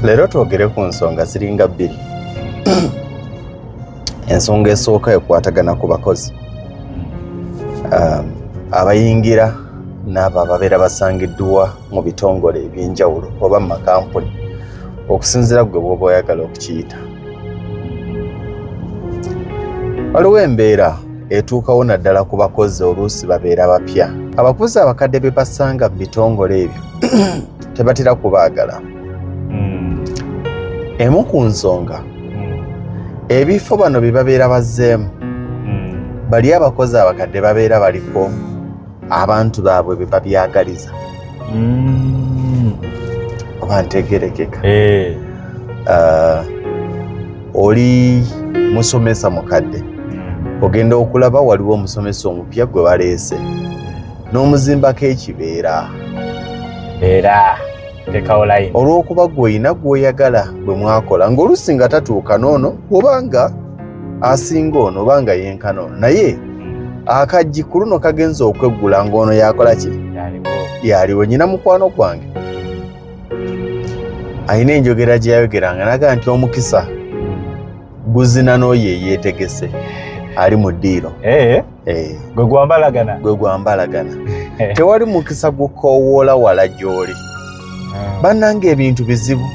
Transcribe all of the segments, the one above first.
Leero twogere ku nsonga ziringa bbiri. Ensonga esooka ekwatagana ku bakozi abayingira n'abo ababeera basangiddwa mu bitongole eby'enjawulo oba mu makampuni okusinziira gwe bw'oba oyagala okukiyita. Waliwo embeera etuukawo naddala ku bakozi oluusi babeera bapya. Abakozi abakadde be basanga mu bitongole ebyo tebatera kubaagala. Emu ku nsonga ebifo bano bye babeera bazzeemu bali abakozi abakadde babeera baliko abantu baabwe be babyagaliza. Oba ntegerekeka. Oli musomesa mukadde ogenda okulaba waliwo omusomesa omupya gwe baleese n'omuzimbako ekibeera olw'okuba gw'olina gw'oyagala bwe mwakola ng'oluusi nga tatuuka n'ono oba nga asinga ono oba nga yenkana ono naye akajji ku luno kagenza okweggula ng'ono yakola ki? Yaliwo. Nyina mukwano gwange alina enjogera gye yayogeranga naga nti omukisa guzina n'oyo eyeetegese ali mu ddiiro. Gwe gwambalagana. Tewali mukisa gukoowoola wala gy'oli. Bannange ebintu bizibu.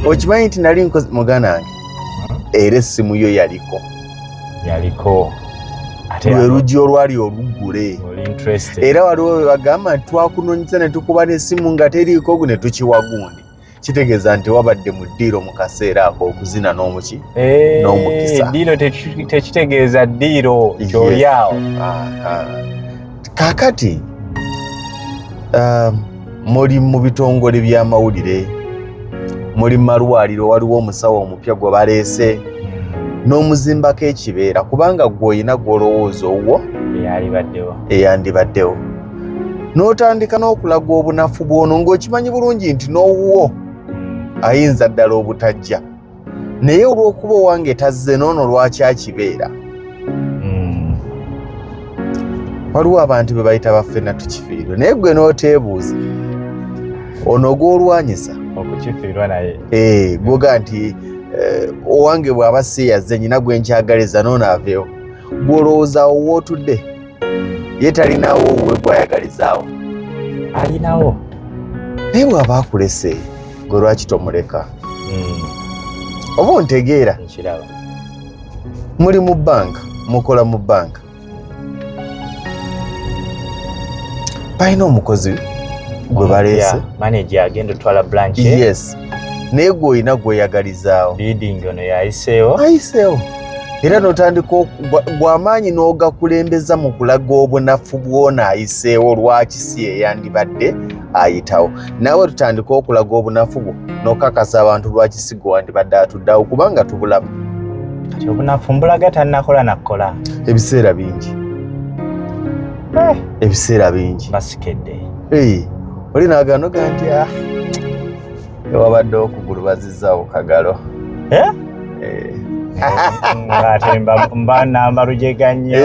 Okimanyi nti nali muganange era essimu yo yaliko. Lwe luggi olwali oluggule. Era waliwo we bagamba nti twakunoonyeza ne tukuba n'essimu nga teriiko gu ne tukiwa gundi. Kitegeeza nti wabadde mu ddiiro mu kaseera ako okuzina n'omukisa. Ddiiro tekitegeeza ddiiro ky'oli awo. Kaakati muli mu bitongole by'amawulire, muli mu malwaliro, waliwo omusawo omupya gwe baleese n'omuzimbako ekibeera kubanga gw'olina gw'olowooza owwo eyandibaddewo. N'otandika n'okulaga obunafu bw'ono ng'okimanyi bulungi nti n'owwo ayinza ddala obutajja naye olw'okuba owange tazze n'ono lwaki akibeera. Waliwo abantu be bayita baffenna tukifiirwe naye gwe n'oteebuuza ono gw'olwanyisa okukifiirwa naye gwoga nti owange bw'aba si yazze nyina gwe nkyagaliza n'ono aveewo. Gw'olowoozaawo w'otudde ye talinawo owuwe gw'ayagalizaawo. Alinawo naye bw'aba akulese gwe lwaki tomuleka? Oba ontegeera? Muli mu bbanka, mukola mu bbanka, balina omukozi gwe baleese manager agenda otwala branch. Yes. Naye gw'olina gweyagalizaawo. Leading ono yayiseewo. Era n'otandika gw'amaanyi n'ogakulembeza mu kulaga obunafu bw'ono ayiseewo lwaki si eyandibadde ayitawo. Naawe tutandika okulaga obunafu bwo n'okakasa abantu lwaki si gwe wandibadde atuddeawo kubanga tubulamu. Kati obunafu mbulaga tannakola nakkola. Ebiseera bingi. Basikedde. Oli n'aganoga nti ewabadde okugulubazizaawo kagalo. Ate mba namba lujega nnyo.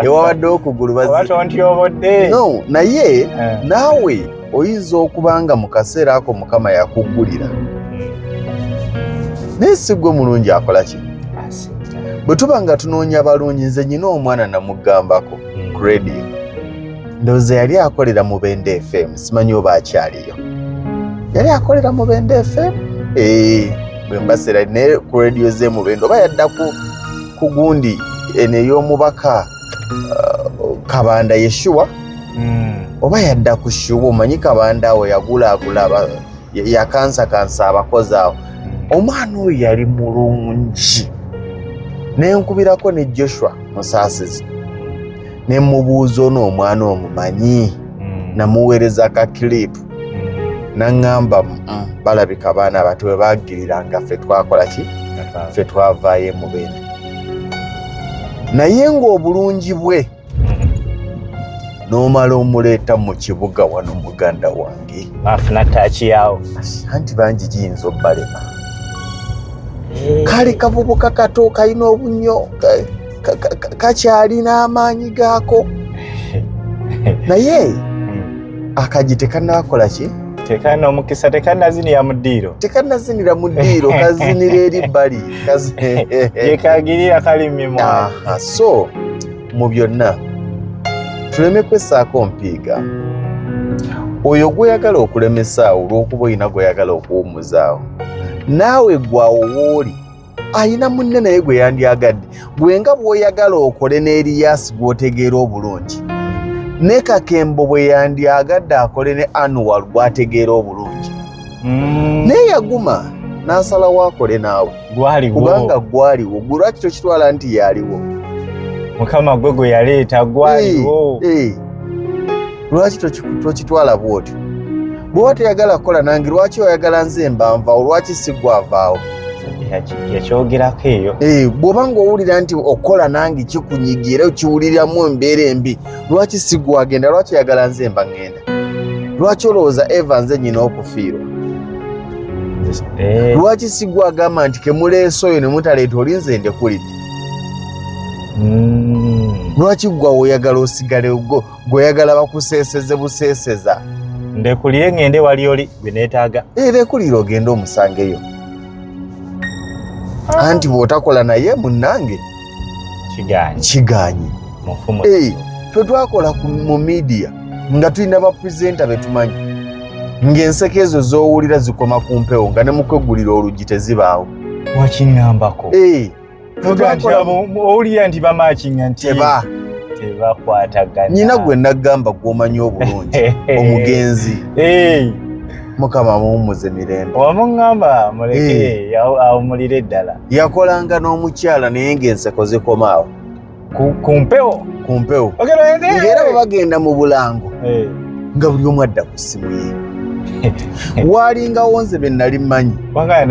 Ewabadde okugulubaziza. Oba tontyobodde. No, naye naawe oyinza okuba nga mu kaseera ako Mukama yakuggulira. Naye si gwe mulungi akola ki? Bwe tuba nga tunoonya balungi, nze nyina omwana namugambako ku radio. Ndowooza yali akolera mu Bende FM, simanyi oba akyaliyo. Yali akolera mu Bende FM? Bwe mbasera ne ku radio z'emu Bende oba yadda ku gundi eno ey'omubaka Kabanda Yeshua oba yadda ku Shubu. Omanyi Kabanda awo yagulaagula yakansakansa abakozi awo. Omwana oyo yali mulungi. Nenkubirako ne Joshua Musaasizi ne mubuuza n'omwana omumanyi namuweereza ka clip naŋŋamba balabika baana abato bwe baaggiriranga ffe twakola ki? Ffe twavaayo mu Bende. Naye ng'obulungi bwe n'omala omuleeta mu kibuga wano muganda wange afuna taaki yawo anti bangi giyinza obbalema. Kale kavubuka kato kalina obunnyo kakyalina amaanyi gaako naye akagi tekanakola ki? tekana omukisa tekanazinira mu ddiiro tekanazinira mu ddiiro kazinira eri bbali yekagirira kalimye mwana so mu byonna tuleme kwessaako mpiiga oyo gweyagala okulemesaawo olw'okuba olina gweyagala okuwummuzaawo naawe gwawo wooli ayina munne naye gwe yandyagadde bwenga bw'oyagala okole n'eriyaasi gw'otegeera obulungi ne Kakembo bwe yandyagadde akole ne Annual gw'ategeera obulungi naye yaguma n'asalawo akole naawe kubanga gwaliwo gwe lwaki tokitwala nti yaliwo mukama gwe gwe yaleeta gwaliwo lwaki tokitwala bwotyo bw'oba toyagala kukola nange lwaki oyagala nze mbanvaawo lwaki sigwavaawo yakyogerako eyo bw'oba ng'owulira nti okola nange kikunyigira era kiwuliramu embeera embi lwaki sigwagenda lwaki oyagala nze mba ngenda lwaki olowooza Eva nze nyina okufiirwa lwaki sigwagamba nti kemuleesa oyo ne mutaleeta oli nze ndekulidde lwaki gwa oyagala osigale gw'oyagala bakuseeseze buseeseza ndekulire ngende wali oli gwe neetaaga lekulire ogende omusangeyo anti bw'otakola naye munnange kiganye ffe twakola mu midiya nga tulina bapurezenta be tumanyi ng'enseko ezo z'owulira zikoma ku mpewo nga ne mu kweggulira oluggi tezibaawo wakiŋŋambako owulira nti bamakinga nti tebakwatagana nyina gwe naggamba gw'omanyi obulungi omugenzi Mukama muwummuze mirembe wamuŋŋamba muleke awumulire ddala yakolanga n'omukyala naye ng'enseko zikomaawo ku mpewo ng'era bwe bagenda mu bulango nga buli omu adda ku ssimu ye waalingawo nze be nali mmanyi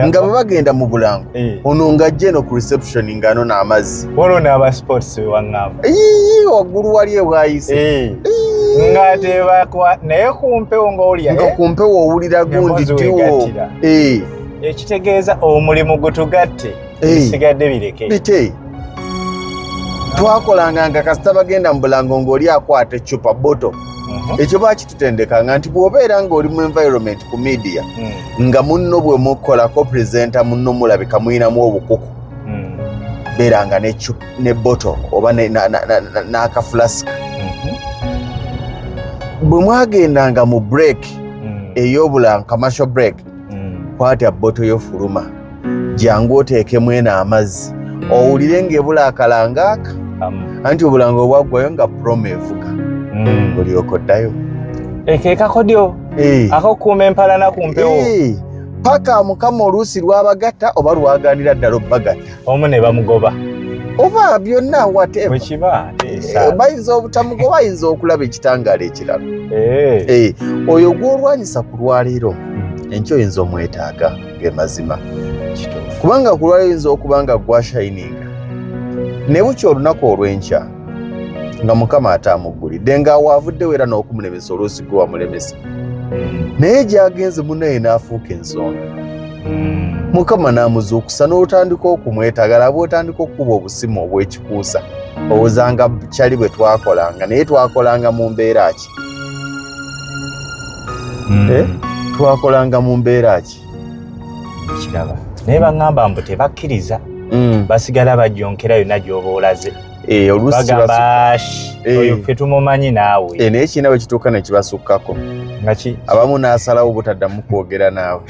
nga bwe bagenda mu bulango ono ng'ajja eno ku reception ng'anona amazzi olona abasports bewaŋŋamba waggulu wali ebwayise nga tebakwa naye ku mpewo ng'owulira nga ku mpewo owulira gundi tiwo ekitegeeza omulimu gutugatte bisigadde bireke bite twakolanga nga kasita bagenda mu bulango ng'oli akwata eccupa boto ekyo baakitutendekanga nti bw'obeera ng'oli mu environment ku media nga munno bwe mukolako purezenta munno mulabika muyinamu obukuku beeranga ne boto oba n'akafulasika bwe mwagendanga mu break ey'obulango commercial break kwatya boto y'ofuluma jangu oteekemu eno amazzi owulire ng'ebula akalanga aka anti obulango obwaggwayo nga promo evuga olyoka oddayo ekekakodyo akokuuma empalana ku mpewo paka mukama oluusi lwabagatta oba lwaganira ddala obbagatta omu ne bamugoba oba byonna wekiba bayinza obutamugoba ayinza okulaba ekitangaala ekirala oyo gw'olwanyisa ku lwaleero enkyo oyinza omwetaaga ng'emazima kubanga ku lwaleero oyinza okuba nga gwashayininga ne bukya olunaku olw'enkya nga mukama atamuggulidde ng'awo avuddewo era n'okumulemesa oluusi gwe wamulemesa naye gy'agenze munnaye n'afuuka ensonga mukama n'amuzuukusa n'otandika okumwetagala aba otandika okukuba obusimu obw'ekikuusa owuzanga kyali bwe twakolanga naye twakolanga mu mbeera ki twakolanga mu mbeera ki kiraba naye baŋŋamba mbu tebakkiriza basigala bajjonkera yonna gy'oba olaze bagamba oyo ffe tumumanyi naawe naye kiina bwe kituuka ne kibasukkako abamu n'asalawo butaddamu kwogera naawe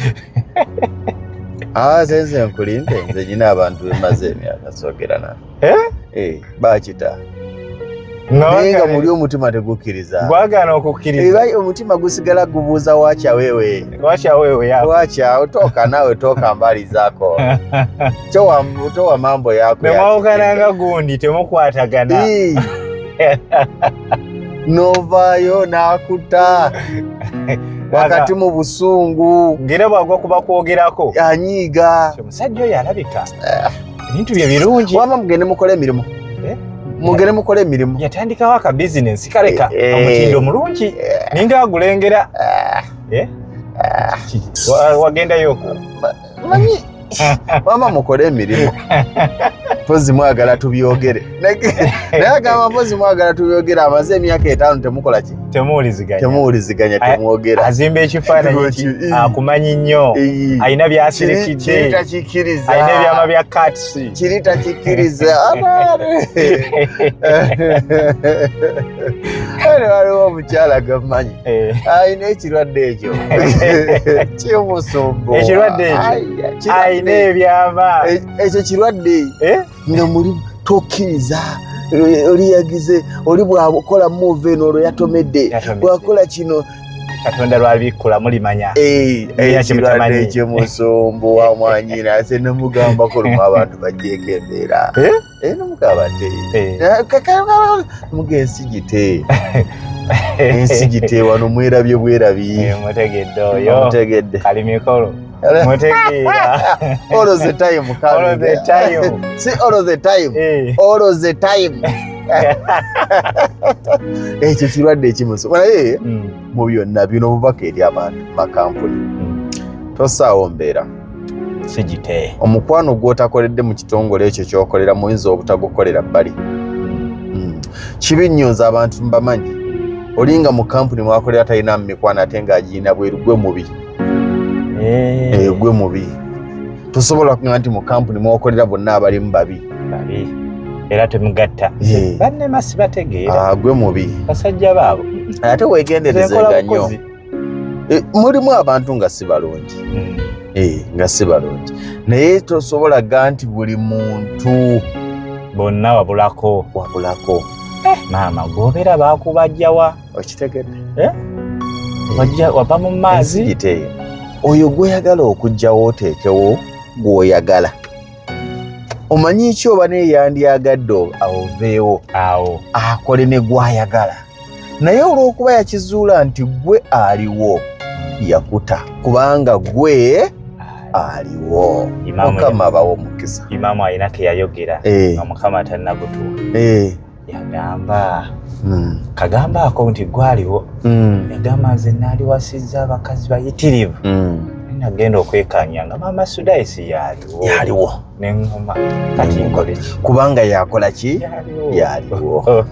zenze nkulimpe nze nyina abantu bemaze emyaka soogera naawe baakita naye nga muli omutima tegukkiriza gwagaana okukkiriza omutima gusigala gubuuza wakyawewe wakyawe tooka naawe tooka mbali zaako towa mambo yako nemawukananga gundi temukwatagana novaayo n'akutta wakati mu busungu ngera bwagwa kuba kwogerako anyiiga omusajja oyo alabika ebintu bye birungi wama mugende mukole emirimu mugende mukole emirimu yatandikawo aka bizinensi kaleka omutindo mulungi ninga agulengera wagendayo manyi wama mukole emirimu pozi mwagala tubyogere naye agamba pozi mwagala tubyogere amaze emyaka 5 temukola ki temuwuliziganya temwogera azimba ekifaananyi akumanyi nnyo alina byasirikidde alina ebyama bya katsi kiri takikkiriza waliwo omukyala gamanyi alina ekirwadde ekyo kyomusombo ekirwadde ekyo alina ebyama ekyo kirwadde nga muli tokkiriza oli yagize oli bwakola move eno olwo yatomedde bwakola kino Katonda lwabikula mulimanya ekirwadde ekyomusombo wamwanyina ase nemugambako lumu abantu bajjeeko embeera nomugabate muga ensigite ensigite wano mwerabye bwerabi mutegedde oyo mutegedde kali mikolo mutegeera all the time all the time see all the time all the time ekyo kirwadde ekimusoma naye mu byonna bino bubaka eri abantu makampuni tosaawo mbeera sigite omukwano gw'otakoledde mu kitongole ekyo kyokolera muyinza obutagukolera bbali kibi nnyo nze abantu mbamanyi olinga mu kampuni mwakolera talina mu mikwano ate ng'agiyina bweru gwe mubi gwe mubi tosobola kuŋŋa nti mu kampuni mwakolera bonna abalimu babi era temugatta bannema sibategeera gwe mubi basajja baabo ate weegenderezenga nnyo mulimu abantu nga si balungi nga si balungi naye tosobola ga nti buli muntu bonna wabulako maama gobeera baakubajjawa okitegedde wava mu maazi ensigite oyo gw'oyagala okugjawo oteekewo gw'oyagala omanyi ki oba neyandyagadde oveewo awo akole ne gw'ayagala naye olw'okuba yakizuula nti gwe aliwo yakuta kubanga gwe aliwo mukama bawo omukisa imaamu alina ke yayogera nga mukama tannagutuwa yagamba kagamba ako nti gwaliwo yagamba nze naaliwasizza abakazi bayitirivu nagenda okwekanya nga maama Sudayisi yaliwo neŋŋoma kati nkoleki kubanga yakola ki yaliwo